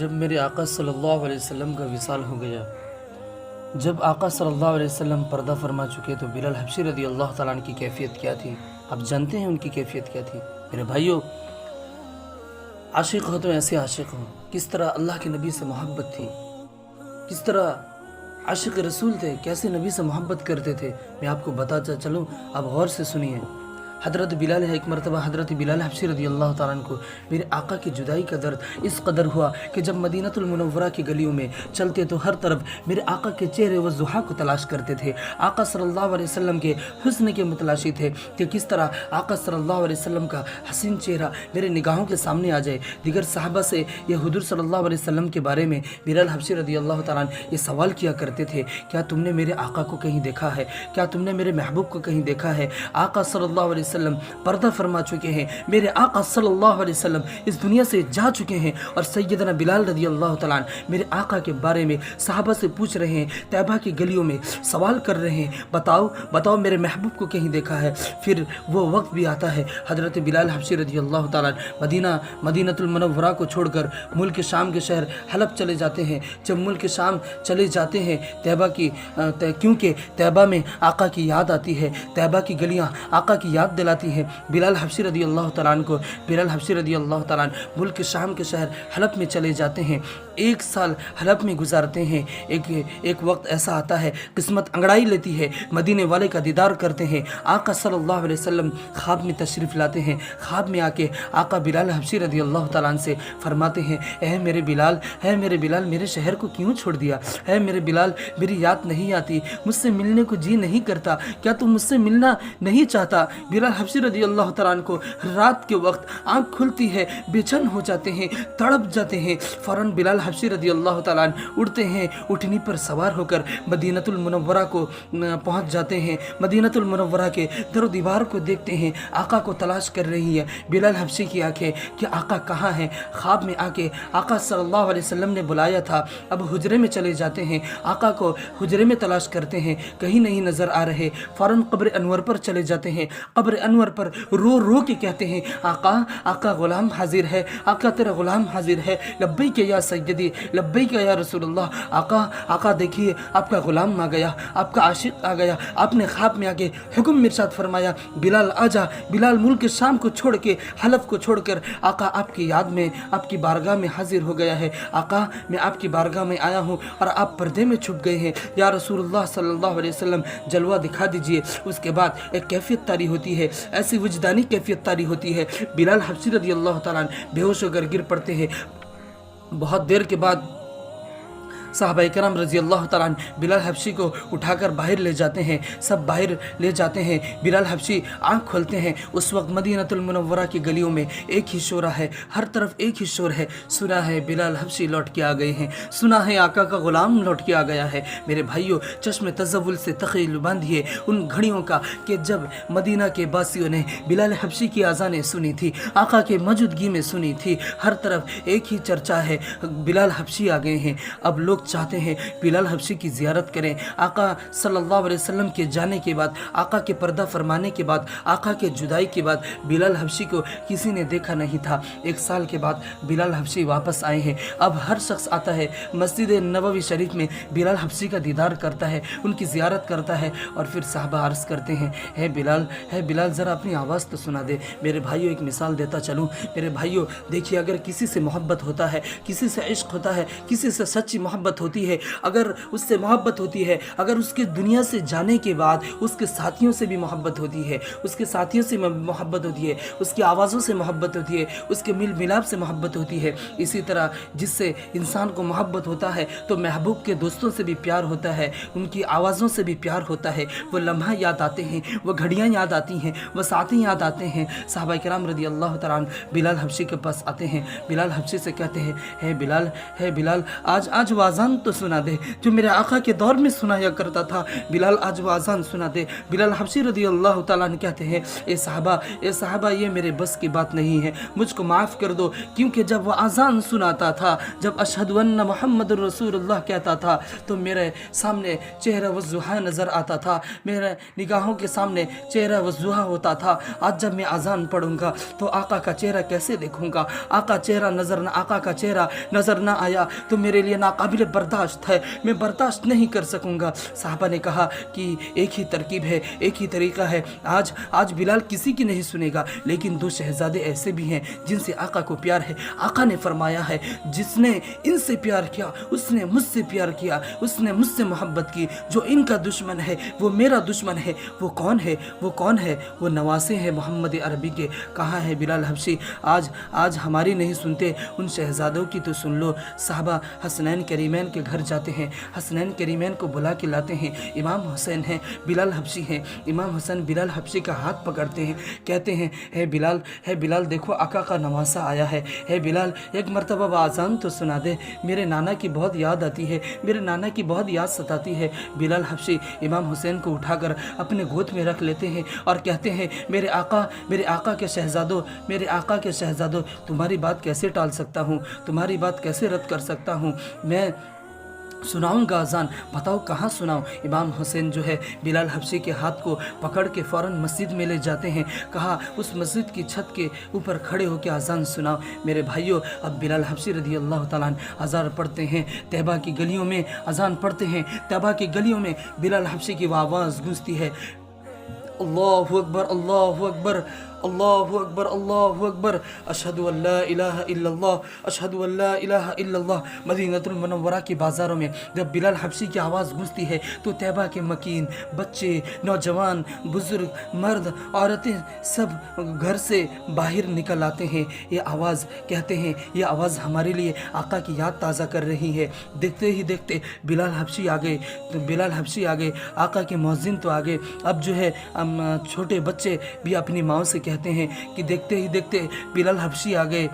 جب میرے آقا صلی اللہ علیہ وسلم کا وصال ہو گیا، جب آقا صلی اللہ علیہ وسلم پردہ فرما چکے تو بلال حبشی رضی اللہ تعالیٰ عنہ کی کیفیت کیا تھی؟ آپ جانتے ہیں ان کی کیفیت کیا تھی؟ میرے بھائیوں، عاشق ہو تو ایسے عاشق ہو، کس طرح اللہ کے نبی سے محبت تھی، کس طرح عاشق رسول تھے، کیسے نبی سے محبت کرتے تھے، میں آپ کو بتاتا چلوں، آپ غور سے سنیے۔ حضرت بلال ہے، ایک مرتبہ حضرت بلال حبشی رضی اللہ تعالیٰ عنہ کو میرے آقا کی جدائی کا درد اس قدر ہوا کہ جب مدینہ المنورہ کی گلیوں میں چلتے تو ہر طرف میرے آقا کے چہرے و ضحیٰ کو تلاش کرتے تھے۔ آقا صلی اللہ علیہ وسلم کے حسن کے متلاشی تھے کہ کس طرح آقا صلی اللہ علیہ وسلم کا حسین چہرہ میرے نگاہوں کے سامنے آ جائے۔ دیگر صحابہ سے یہ حضور صلی اللہ علیہ وسلم کے بارے میں بلال حبشی رضی اللہ تعالیٰ عنہ یہ سوال کیا کرتے تھے، کیا تم نے میرے آقا کو کہیں دیکھا ہے؟ کیا تم نے میرے محبوب کو کہیں دیکھا ہے؟ آقا صلی اللہ علیہ وسلم پردہ فرما چکے ہیں، میرے آقا صلی اللہ علیہ وسلم اس دنیا سے جا چکے ہیں، اور سیدنا بلال رضی اللہ تعالیٰ عنہ میرے آقا کے بارے میں صحابہ سے پوچھ رہے ہیں، طیبہ کی گلیوں میں سوال کر رہے ہیں، بتاؤ میرے محبوب کو کہیں دیکھا ہے؟ پھر وہ وقت بھی آتا ہے، حضرت بلال حبشی رضی اللہ تعالیٰ عنہ مدینہ المنورہ کو چھوڑ کر ملک شام کے شہر حلب چلے جاتے ہیں۔ جب ملک شام چلے جاتے ہیں کیونکہ طیبہ میں آقا کی یاد آتی ہے، طیبہ کی گلیاں آقا کی یاد دلاتی ہیں، بلال حبشی رضی اللہ تعالیٰ عنہ ملک شام کے شہر حلب میں چلے جاتے ہیں۔ 1 سال حلب میں گزارتے ہیں۔ ایک وقت ایسا آتا ہے، قسمت انگڑائی لیتی ہے، مدینے والے کا دیدار کرتے ہیں۔ آقا صلی اللہ علیہ وسلم خواب میں تشریف لاتے ہیں۔ خواب میں آ کے آقا بلال حبشی رضی اللہ تعالیٰ عنہ سے فرماتے ہیں، اے میرے بلال میرے شہر کو کیوں چھوڑ دیا؟ اے میرے بلال، میری یاد نہیں آتی، مجھ سے ملنے کو جی نہیں کرتا، کیا تم مجھ سے ملنا نہیں چاہتا؟ بلال حبشی رضی اللہ تعالیٰ عنہ کو رات کے وقت آنکھ کھلتی ہے، بے چین ہو جاتے ہیں، تڑپ جاتے ہیں۔ فوراً بلال حبشی رضی اللہ تعالیٰ عنہ اٹھتے ہیں، اٹھنی پر سوار ہو کر مدینہ المنورہ کو پہنچ جاتے ہیں۔ مدینہ المنورہ کے در و دیوار کو دیکھتے ہیں، آقا کو تلاش کر رہی ہے بلال حبشی کی آنکھیں کہ آقا کہاں ہیں۔ خواب میں آ کے آقا صلی اللہ علیہ وسلم نے بلایا تھا، اب حجرے میں چلے جاتے ہیں، آقا کو حجرے میں تلاش کرتے ہیں، کہیں نہیں نظر آ رہے۔ فوراً قبر انور پر چلے جاتے ہیں، قبر انور پر رو کے کہتے ہیں، آقا غلام حاضر ہے، آقا تیرا غلام حاضر ہے، لبیک یا سیدی، لبیک یا رسول اللہ۔ آقا دیکھیے، آپ کا غلام آ گیا، آپ کا عاشق آ گیا۔ آپ نے خواب میں آ کے حکم ارشاد فرمایا، بلال آجا۔ بلال ملک شام کو چھوڑ کے، حلب کو چھوڑ کر آقا آپ کی یاد میں، آپ کی بارگاہ میں حاضر ہو گیا ہے۔ آقا میں آپ کی بارگاہ میں آیا ہوں اور آپ پردے میں چھپ گئے ہیں، یا رسول اللہ صلی اللہ علیہ وسلم جلوہ دکھا دیجئے۔ اس کے بعد ایک کیفیت طاری ہوتی ہے، ایسی وجدانی کیفیت طاری ہوتی ہے، بلال حبشی رضی اللہ تعالیٰ عنہ بے ہوش ہو کر گر پڑتے ہیں۔ بہت دیر کے بعد صحابہ کرام رضی اللہ تعالیٰ عنہ بلال حبشی کو اٹھا کر باہر لے جاتے ہیں، سب باہر لے جاتے ہیں۔ بلال حبشی آنکھ کھولتے ہیں، اس وقت مدینہ المنورہ کی گلیوں میں ایک ہی شور ہے، ہر طرف ایک ہی شور ہے، سنا ہے بلال حبشی لوٹ کے آ گئے ہیں، سنا ہے آقا کا غلام لوٹ کے آ گیا ہے۔ میرے بھائیوں، چشم تزول سے تخیل باندھیے ان گھڑیوں کا کہ جب مدینہ کے باسیوں نے بلال حبشی کی اذانیں سنی تھی، آقا کے موجودگی میں سنی تھی، ہر طرف ایک ہی چرچا ہے، بلال حبشی آ گئے ہیں۔ اب لوگ چاہتے ہیں بلال حبشی کی زیارت کریں۔ آقا صلی اللہ علیہ وسلم کے جانے کے بعد، آقا کے پردہ فرمانے کے بعد، آقا کے جدائی کے بعد بلال حبشی کو کسی نے دیکھا نہیں تھا۔ 1 سال کے بعد بلال حبشی واپس آئے ہیں۔ اب ہر شخص آتا ہے مسجد نبوی شریف میں، بلال حبشی کا دیدار کرتا ہے، ان کی زیارت کرتا ہے، اور پھر صحابہ عرض کرتے ہیں، ہے بلال ذرا اپنی آواز تو سنا دے۔ میرے بھائیوں، ایک مثال دیتا چلوں، میرے بھائیوں دیکھیے، اگر کسی سے محبت ہوتا ہے، کسی سے عشق ہوتا ہے، کسی سے سچی محبت ہوتی ہے، اگر اس سے محبت ہوتی ہے، اگر اس کے دنیا سے جانے کے بعد اس کے ساتھیوں سے بھی محبت ہوتی ہے، اس کے ساتھیوں سے محبت ہوتی ہے، اس کی آوازوں سے محبت ہوتی ہے، اس کے میل ملاپ سے محبت ہوتی ہے، اسی طرح جس سے انسان کو محبت ہوتا ہے تو محبوب کے دوستوں سے بھی پیار ہوتا ہے، ان کی آوازوں سے بھی پیار ہوتا ہے، وہ لمحہ یاد آتے ہیں، وہ گھڑیاں یاد آتی ہیں، وہ ساتھی یاد آتے ہیں۔ صحابہ کرام رضی اللہ تعالیٰ عنہ بلال حبشی کے پاس آتے ہیں، بلال حبشی سے کہتے ہیں، ہے بلال آج وہ आज़ान तो सुना दे जो मेरे आका के दौर में सुनाया करता था। बिलाल आज वो आज़ान सुना दे। बिलाल हबशी रज़ी अल्लाह तआला अन्हु कहते हैं, ए साहबा ये मेरे बस की बात नहीं है, मुझको माफ़ कर दो, क्योंकि जब वो आज़ान सुनाता था, जब अशहदु अन्ना मुहम्मदुर रसूलुल्लाह कहता था, तो मेरे सामने चेहरा वज़ुहा नज़र आता था, मेरे निगाहों के सामने चेहरा वज़ुहा होता था। आज जब मैं आज़ान पढ़ूंगा तो आका का चेहरा कैसे देखूंगा? आका का चेहरा नज़र ना आया तो मेरे लिए नाकाबिल बर्दाश्त है, मैं बर्दाश्त नहीं कर सकूंगा। साहबा ने कहा कि एक ही तरकीब है, एक ही तरीका है। आज बिलाल किसी की नहीं सुनेगा, लेकिन दो शहजादे ऐसे भी हैं जिनसे आका को प्यार है। आका ने फरमाया है, जिसने इनसे प्यार किया उसने मुझसे प्यार किया, उसने मुझसे मोहब्बत की। जो इनका दुश्मन है वो मेरा दुश्मन है। वो कौन है? वो नवासे हैं मोहम्मद अरबी के। कहाँ है बिलाल हबशी? आज हमारी नहीं सुनते, उन शहजादों की तो सुन लो। साहबा हसनैन करीमैन के घर जाते हैं, हसनैन करीमैन को बुला के लाते हैं। इमाम हुसैन हैं, बिलाल हबशी हैं। इमाम हुसैन बिलाल हबशी का हाथ पकड़ते हैं, कहते हैं, है बिलाल देखो आका का नवासा आया है बिलाल एक मरतबा आज़ान तो सुना दे, मेरे नाना की बहुत याद आती है, मेरे नाना की बहुत याद सताती है। बिलाल हबशी इमाम हुसैन को उठाकर अपने गोद में रख लेते हैं और कहते हैं, मेरे आका के शहजादों, तुम्हारी बात कैसे टाल सकता हूँ, तुम्हारी बात कैसे रद्द कर सकता हूँ? मैं सुनाऊंगा अजान, बताओ कहाँ सुनाऊं? इमाम हुसैन जो है बिलाल हबशी के हाथ को पकड़ के फ़ौरन मस्जिद में ले जाते हैं। कहा उस मस्जिद की छत के ऊपर खड़े होकर अजान सुनाओ। मेरे भाइयों, अब बिलाल हबशी रज़ी अल्लाह तआला अन्हु अजान पढ़ते हैं, तैबा की गलियों में अजान पढ़ते हैं। तैबा की गलियों में बिलाल हबशी की आवाज़ गूंजती है, अल्लाहु अकबर, अल्लाहु अकबर, अल्लाहु अकबर, अल्लाहु अकबर, अशहदु अल्ला इलाहा इल्लल्लाह, अशहदु अल्ला इलाहा इल्लल्लाह। मदीनतुल मुनव्वरा के बाज़ारों में जब बिलाल हबशी की आवाज़ गूंजती है तो तैबा के मकीन, बच्चे, नौजवान, बुज़ुर्ग, मर्द, औरतें सब घर से बाहर निकल आते हैं। ये आवाज़ कहते हैं, ये आवाज़ हमारे लिए आका की याद ताज़ा कर रही है। देखते ही देखते बिलाल हबशी आ गए, आका के मौज़िन तो आ गए। अब जो है छोटे बच्चे भी अपनी माँ से कहते हैं कि देखते ही देखते बिलाल हबशी आ गए।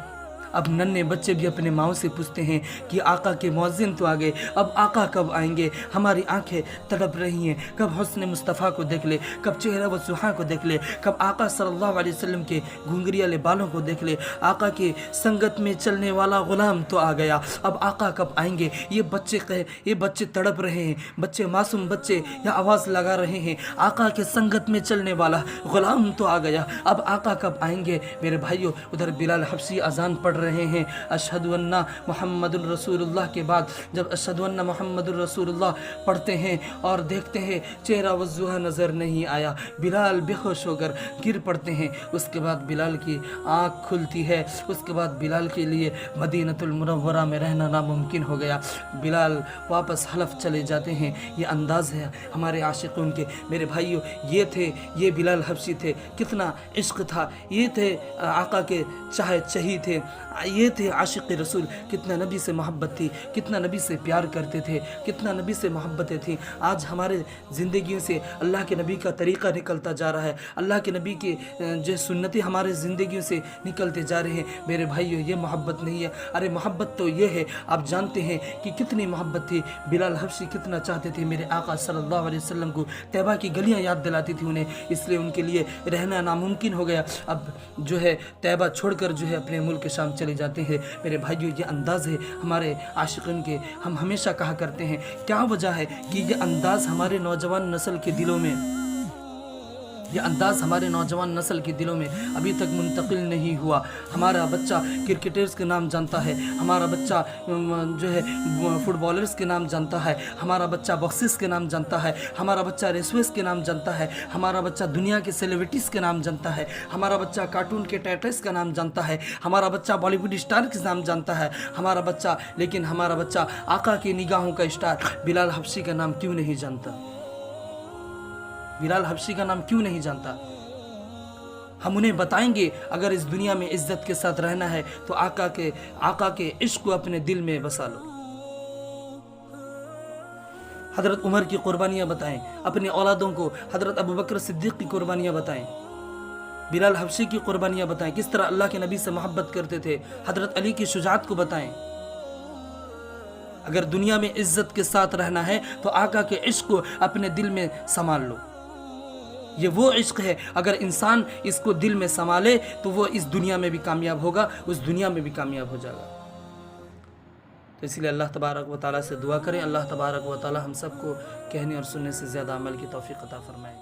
अब नन्हे बच्चे भी अपने माँ से पूछते हैं कि आका के मौज़िन तो आ गए, अब आका कब आएंगे? हमारी आंखें तड़प रही हैं, कब हुस्न मुस्तफ़ा को देख ले, कब चेहरा व सुहा को देख ले, कब आका सल्लल्लाहु अलैहि वसल्लम के घुंघरियाले बालों को देख ले। आका के संगत में चलने वाला गुलाम तो आ गया, अब आका कब आएंगे? ये बच्चे तड़प रहे हैं, बच्चे मासूम बच्चे यह आवाज़ लगा रहे हैं, आका के संगत में चलने वाला गुलाम तो आ गया, अब आका कब आएंगे? मेरे भाइयों, उधर बिलाल हबशी अजान पढ़ रहे हैं अशहदु अन्ना मुहम्मदुर रसूलुल्लाह के बाद जब अशहदु अन्ना मुहम्मदुर रसूलुल्लाह पढ़ते हैं और देखते हैं चेहरा वज़ुहा नज़र नहीं आया, बिलाल बेहोश होकर गिर पड़ते हैं। उसके बाद बिलाल की आँख खुलती है, उसके बाद बिलाल के लिए मदीनतुल मुनव्वरा में रहना नामुमकिन हो गया। बिलाल वापस हलफ चले जाते हैं। ये अंदाज़ है हमारे आशिक़ों के। मेरे भाइयों, ये बिलाल हबशी थे, कितना इश्क था, ये थे आका के चाही थे, ये थे आशिक़ रसूल। कितना नबी से मोहब्बत थी, कितना नबी से प्यार करते थे, कितना नबी से मोहब्बतें थी। आज हमारे ज़िंदगियों से अल्लाह के नबी का तरीक़ा निकलता जा रहा है, अल्लाह के नबी के जो सुन्नतें हमारे ज़िंदगियों से निकलते जा रहे हैं। मेरे भाइयों, ये मोहब्बत नहीं है। अरे मोहब्बत तो ये है, आप जानते हैं कि कितनी मोहब्बत थी। बिलाल हबशी कितना चाहते थे मेरे आका सल्लल्लाहु अलैहि वसल्लम को, तैबा की गलियाँ याद दिलाती थी उन्हें, इसलिए उनके लिए रहना नामुमकिन हो गया। अब जो है तैबा छोड़कर जो है अपने मुल्क शाम चले जाते हैं। मेरे भाइयों, ये अंदाज़ है हमारे आशिक़ीन के। हम हमेशा कहा करते हैं, क्या वजह है कि ये अंदाज़ हमारे नौजवान नस्ल के दिलों में अभी तक मुंतकिल नहीं हुआ। हमारा बच्चा क्रिकेटर्स के नाम जानता है, हमारा बच्चा जो है फुटबॉलर्स के नाम जानता है, हमारा बच्चा बॉक्सिस के नाम जानता है, हमारा बच्चा रेसवेस के नाम जानता है, हमारा बच्चा दुनिया के सेलिब्रिटीज़ के नाम जानता है, हमारा बच्चा कार्टून के टाइटल्स का नाम जानता है, हमारा बच्चा बॉलीवुड स्टार के नाम जानता है, लेकिन हमारा बच्चा आका की निगाहों का स्टार बिलाल हबशी का नाम क्यों नहीं जानता? बिलाल हबशी का नाम क्यों नहीं जानता? हम उन्हें बताएंगे, अगर इस दुनिया में इज्जत के साथ रहना है तो आका के इश्क को अपने दिल में बसा लो। हजरत उमर की कुर्बानियां बताएं, अपने औलादों को हजरत अबू बकर सिद्दीक की कुर्बानियां बताएं, बिलाल हबशी की कुर्बानियां बताएं, किस तरह अल्लाह के नबी से मोहब्बत करते थे। हजरत अली की शुजाअत को बताएं, اگر دنیا میں عزت کے ساتھ رہنا ہے تو آقا کے عشق کو اپنے دل میں سنبھال لو. یہ وہ عشق ہے، اگر انسان اس کو دل میں سنبھالے تو وہ اس دنیا میں بھی کامیاب ہوگا، اس دنیا میں بھی کامیاب ہو جائے گا. تو اس لیے اللہ تبارک و تعالیٰ سے دعا کریں، اللہ تبارک و تعالیٰ ہم سب کو کہنے اور سننے سے زیادہ عمل کی توفیق عطا فرمائے.